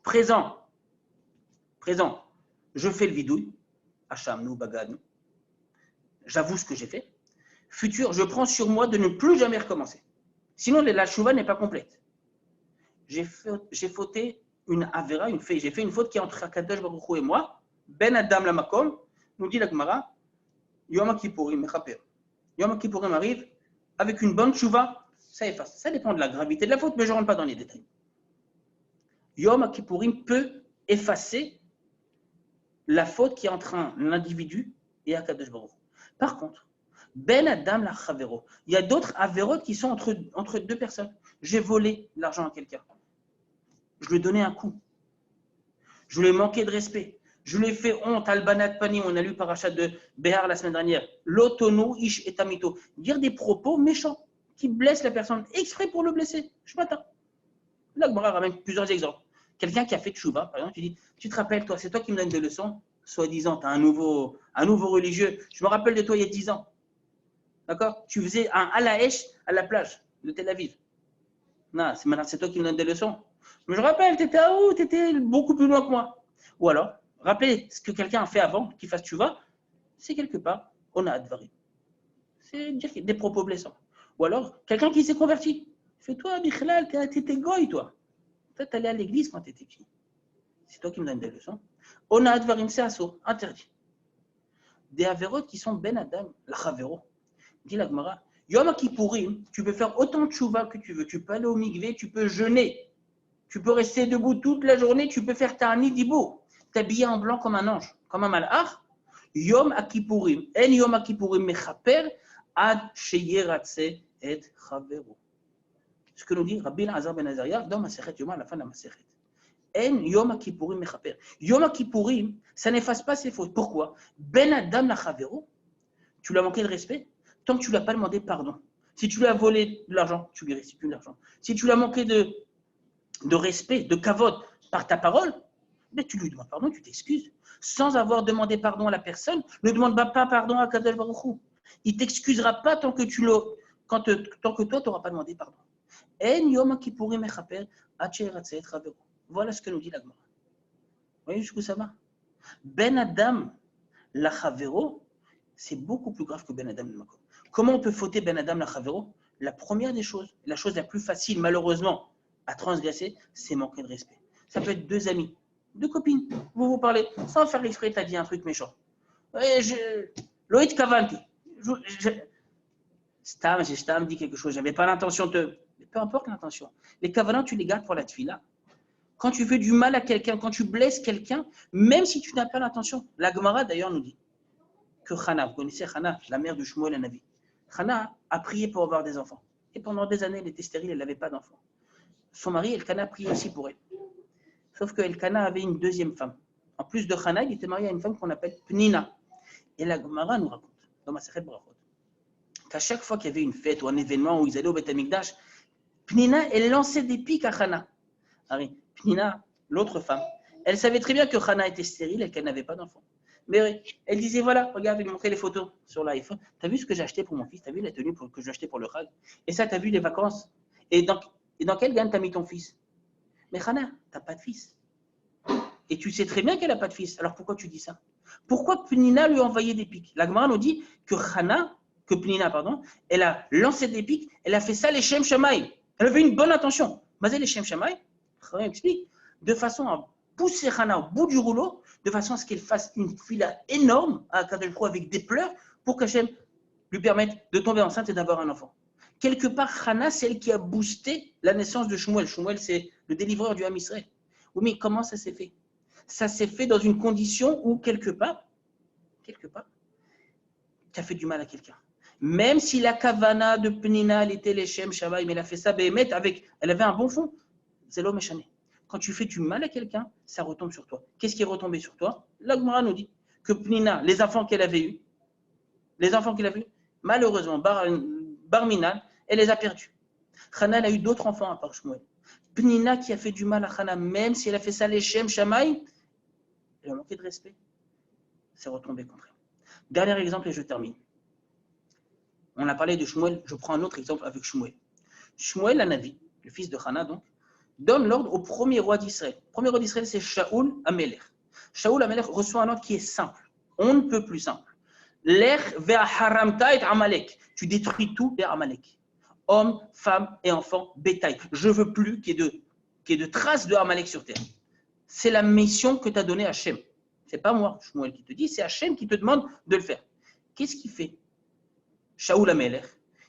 Présent, je fais le vidouille, Hachamnu, Bagadnu. J'avoue ce que j'ai fait. Futur, je prends sur moi de ne plus jamais recommencer. Sinon, la tchouva n'est pas complète. J'ai fauté une avera, j'ai fait une faute qui est entre Akadosh Baruch Hu et moi. Ben Adam la Makom, nous dit la Gemara, Yom Kippourim mechaper. Yom Kippourim arrive avec une bonne tchouva, ça efface. Ça dépend de la gravité de la faute, mais je ne rentre pas dans les détails. Yom Kippourim peut effacer la faute qui est entre l'individu et Akadosh Baruch Hu. Par contre, Ben Adam la Chavero, il y a d'autres avérotes qui sont entre 2 personnes. J'ai volé l'argent à quelqu'un. Je lui ai donné un coup. Je lui ai manqué de respect. Je lui ai fait honte. Albanat Panim, on a lu parachat de Béhar la semaine dernière. L'otono, ish et tamito. Dire des propos méchants qui blessent la personne exprès pour le blesser. Je m'attends. Là, Gemara ramène plusieurs exemples. Quelqu'un qui a fait tchouva, par exemple, tu dis, tu te rappelles, toi, c'est toi qui me donnes des leçons, soi-disant, tu as un nouveau religieux. Je me rappelle de toi il y a 10 ans. D'accord? Tu faisais un alaèche à la plage de Tel Aviv. Non, maintenant, c'est toi qui me donnes des leçons. Mais je rappelle, tu étais à où? Tu étais beaucoup plus loin que moi. Ou alors, rappelez ce que quelqu'un a fait avant qu'il fasse tchouva, c'est quelque part, on a advaré. C'est dire des propos blessants. Ou alors, quelqu'un qui s'est converti. Fais-toi, Bichlal, tu étais goy, toi. Toi, tu allais à l'église quand tu étais petit. C'est toi qui me donnes des leçons. On a advarim, c'est assaut, interdit. Des avérotes qui sont ben adam, la chavero. Dit la Gemara, Yom Kippourim, tu peux faire autant de tchouva que tu veux. Tu peux aller au mikvé, tu peux jeûner. Tu peux rester debout toute la journée, tu peux faire ta nidibou. T'habiller en blanc comme un ange, comme un malach. Yom Kippourim, en Yom Kippourim mechaper ad sheyeratse et chavero. Ce que nous dit Rabbi Azar ben Azaria dans Masechet Yoma, à la fin de la Masechet. En Yom Kippourim mechaper. Yom Kippourim, ça n'efface pas ses fautes. Pourquoi? Ben Adam la chavero, tu lui as manqué de respect tant que tu ne lui as pas demandé pardon. Si tu lui as volé de l'argent, tu lui restitues de l'argent. Si tu lui as manqué de respect, de kavod par ta parole, mais tu lui demandes pardon, tu t'excuses. Sans avoir demandé pardon à la personne, ne demande pas pardon à Kadosh Baruch Hu. Il ne t'excusera pas tant que, tant que toi, tu n'auras pas demandé pardon. Voilà ce que nous dit la Gemara. Vous voyez jusqu'où ça va? Ben Adam, la Chavero, c'est beaucoup plus grave que Ben Adam le Makom. Comment on peut fauter Ben Adam la Chavero? La première des choses, la chose la plus facile, malheureusement, à transgresser, c'est manquer de respect. Ça peut être deux amis, deux copines. Vous parlez, sans faire exprès, tu as dit un truc méchant. Loïc Kavanti. Stam dit quelque chose, je n'avais pas l'intention de. Peu importe l'intention. Les kavanah, tu les gardes pour la tefila. Quand tu fais du mal à quelqu'un, quand tu blesses quelqu'un, même si tu n'as pas l'intention. La Gemara d'ailleurs nous dit que Chana, vous connaissez Chana, la mère de Shmuel et Navi. Chana a prié pour avoir des enfants. Et pendant des années, elle était stérile, elle n'avait pas d'enfants. Son mari, Elkana, priait aussi pour elle. Sauf que Elkana avait une deuxième femme. En plus de Chana, il était marié à une femme qu'on appelle Pnina. Et la Gemara nous raconte, dans Masechet Brachot, qu'à chaque fois qu'il y avait une fête ou un événement où ils allaient au Beth Amikdash, Pnina, elle lançait des pics à Chana. Pnina, l'autre femme, elle savait très bien que Chana était stérile et qu'elle n'avait pas d'enfant. Mais elle disait, voilà, regarde, elle lui montrait les photos sur l'iPhone. Tu as vu ce que j'ai acheté pour mon fils? Tu as vu la tenue que j'ai acheté pour le Chag? Et ça, tu as vu les vacances? Et dans quelle gamme tu as mis ton fils? Mais Chana, tu n'as pas de fils. Et tu sais très bien qu'elle n'a pas de fils. Alors pourquoi tu dis ça? Pourquoi Pnina lui envoyait des pics? La Gemara nous dit que Pnina, elle a lancé des pics, elle a fait ça les Shem Shamaï. Elle avait une bonne intention. Mais les Shem Shamaï, on explique, de façon à pousser Chana au bout du rouleau, de façon à ce qu'elle fasse une fila énorme à Kadosh avec des pleurs pour qu'Hachem lui permette de tomber enceinte et d'avoir un enfant. Quelque part, Chana, c'est elle qui a boosté la naissance de Shmuel. Shmuel, c'est le délivreur du Ham Israël. Oui, mais comment ça s'est fait? Ça s'est fait dans une condition où, quelque part, tu as fait du mal à quelqu'un. Même si la kavana de Pnina, elle était les Shem Shamaï, mais elle a fait ça, elle avait un bon fond. C'est l'homme échané. Quand tu fais du mal à quelqu'un, ça retombe sur toi. Qu'est-ce qui est retombé sur toi? La Gemara nous dit que Pnina, les enfants qu'elle avait eus, malheureusement, Barminal, elle les a perdus. Chana, elle a eu d'autres enfants à part Shmuel. Pnina qui a fait du mal à Chana, même si elle a fait ça les Shem Shamaï, elle a manqué de respect. C'est retombé contre elle. Dernier exemple et je termine. On a parlé de Shmuel, je prends un autre exemple avec Shmuel. Shmuel, la Navi, le fils de Chana, donc, donne l'ordre au premier roi d'Israël. Le premier roi d'Israël, c'est Shaoul Amelech. Shaoul Amelech reçoit un ordre qui est simple. On ne peut plus simple. Lech ve'aharamta et Amalek. Tu détruis tout vers Amalek. Hommes, femmes et enfants, bétail. Je ne veux plus qu'il y ait de traces de Amalek sur terre. C'est la mission que tu as donnée à Hachem. Ce n'est pas moi, Shmuel, qui te dit, c'est Hachem qui te demande de le faire. Qu'est-ce qu'il fait? Shaoul Amelech,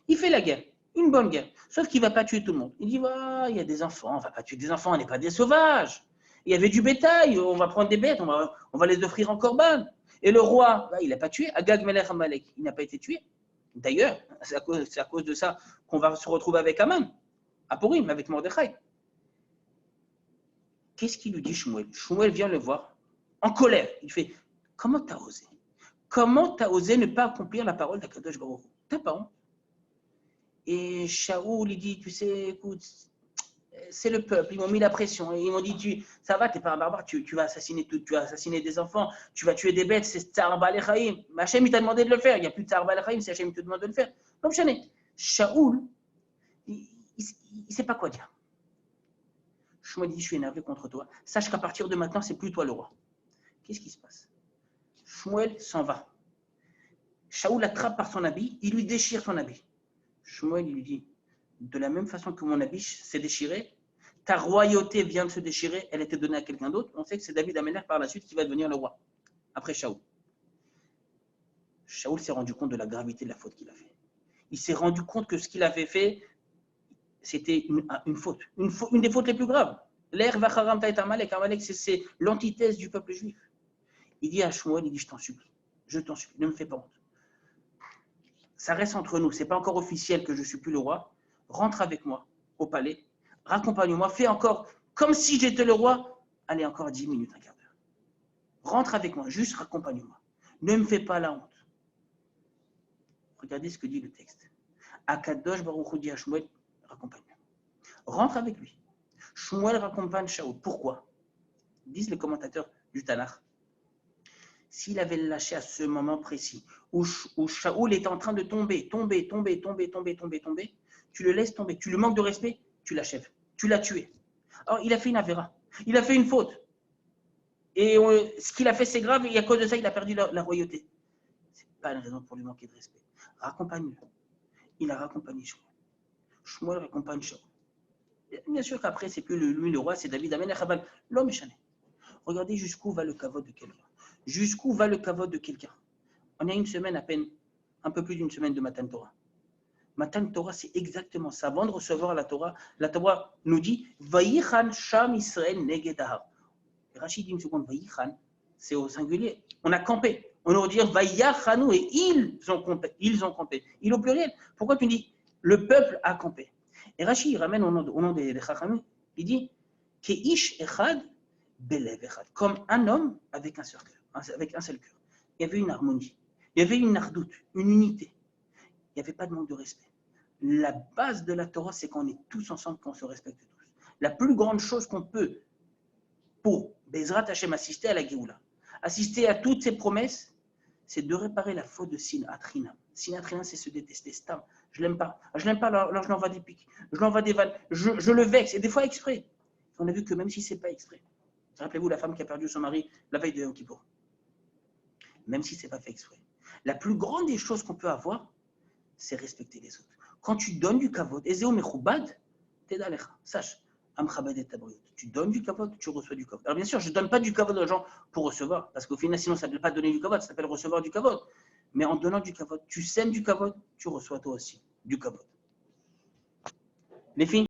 il fait la guerre. Une bonne guerre. Sauf qu'il ne va pas tuer tout le monde. Il dit, il y a des enfants, on ne va pas tuer des enfants, on n'est pas des sauvages. Il y avait du bétail, on va prendre des bêtes, on va les offrir en corban. Et le roi, il n'a pas tué. Agag Melech Amalek, il n'a pas été tué. D'ailleurs, c'est à cause de ça qu'on va se retrouver avec Aman, à Purim, avec Mordechai. Qu'est-ce qu'il lui dit, Shmuel? Shmuel vient le voir, en colère. Il fait, comment tu as osé? Comment tu as osé ne pas accomplir la parole d'Akadosh Baruch Hu? Tu n'as pas honte? Et Shaoul, il dit, tu sais, écoute, c'est le peuple, ils m'ont mis la pression. Ils m'ont dit, ça va, tu n'es pas un barbare, tu vas assassiner tout, tu vas assassiner des enfants, tu vas tuer des bêtes, c'est Tsar Balechaïm. Mais Hachem, il t'a demandé de le faire. Il n'y a plus de Tsar Balechaïm si Hachem te demande de le faire. Donc, Shaoul, il ne sait pas quoi dire. Shmuel dit, je suis énervé contre toi. Sache qu'à partir de maintenant, c'est plus toi le roi. Qu'est-ce qui se passe? Shmuel s'en va. Shaoul l'attrape par son habit, il lui déchire son habit. Shmuel lui dit, de la même façon que mon habit s'est déchiré, ta royauté vient de se déchirer, elle était donnée à quelqu'un d'autre. On sait que c'est David Amelech par la suite qui va devenir le roi, après Shaoul. Shaoul s'est rendu compte de la gravité de la faute qu'il a fait. Il s'est rendu compte que ce qu'il avait fait, c'était une faute. Une des fautes les plus graves. L'air vacharam taït Amalek. Amalek, c'est l'antithèse du peuple juif. Il dit à Shmuel, il dit, je t'en supplie, ne me fais pas honte. Ça reste entre nous, ce n'est pas encore officiel que je ne suis plus le roi. Rentre avec moi au palais, raccompagne-moi, fais encore comme si j'étais le roi. Allez, encore 10 minutes, un quart d'heure. Rentre avec moi, juste raccompagne-moi. Ne me fais pas la honte. Regardez ce que dit le texte. Akadosh Baruch Hu dit à Shmuel, raccompagne-moi. Rentre avec lui. Shmuel raccompagne Shaoul. Pourquoi? Disent les commentateurs du Tanakh. s'il avait lâché à ce moment précis, où Shaoul est en train de tomber, tu le laisses tomber, tu lui manques de respect, tu l'achèves, tu l'as tué. Alors, il a fait une avéra, il a fait une faute. Et ce qu'il a fait, c'est grave, et à cause de ça, il a perdu la royauté. Ce n'est pas une raison pour lui manquer de respect. Raccompagne-le. Il a raccompagné Shaoul. Shmuel raccompagne Shaoul. Bien sûr qu'après, c'est plus lui le roi, c'est David Amelech, l'homme échané. Regardez jusqu'où va le kavod de quelqu'un. Jusqu'où va le kavod de quelqu'un. On a une semaine à peine, un peu plus d'une semaine de Matan Torah. Matan Torah, c'est exactement ça. Avant de recevoir la Torah nous dit Vayichan Sham Israël Negedahar. Rachid dit une seconde, Vayichan, c'est au singulier. On a campé. On aurait dire Vayachanu et ils ont campé. Il au pluriel. Pourquoi tu dis le peuple a campé? Et Rachid il ramène au nom des Chachamim, il dit Keish Echad Belev Echad, comme un homme avec un seul cœur. Il y avait une harmonie, il y avait une ardoute, une unité. Il n'y avait pas de manque de respect. La base de la Torah, c'est qu'on est tous ensemble, qu'on se respecte tous. La plus grande chose qu'on peut, pour Bezrat Hashem, assister à la Géoula, assister à toutes ces promesses, c'est de réparer la faute de Sinatrina. Sinatrina, c'est se détester. Stam. Je ne l'aime pas. Je ne l'aime pas, alors je l'envoie des pics. Je l'envoie des vannes. Je le vexe. Et des fois exprès. On a vu que même si ce n'est pas exprès. Rappelez-vous la femme qui a perdu son mari la veille de Yom Kippour. Même si ce n'est pas fait exprès. La plus grande des choses qu'on peut avoir, c'est respecter les autres. Quand tu donnes du kavod, Ezeo Mechoubad, Tedalecha, sache, Amchabad et Tabriot. Tu donnes du kavod, tu reçois du kavod. Alors bien sûr, je ne donne pas du kavod aux gens pour recevoir, parce qu'au final, sinon, ça ne s'appelle pas donner du kavod, ça s'appelle recevoir du kavod. Mais en donnant du kavod, tu sèmes du kavod, tu reçois toi aussi du kavod. Les filles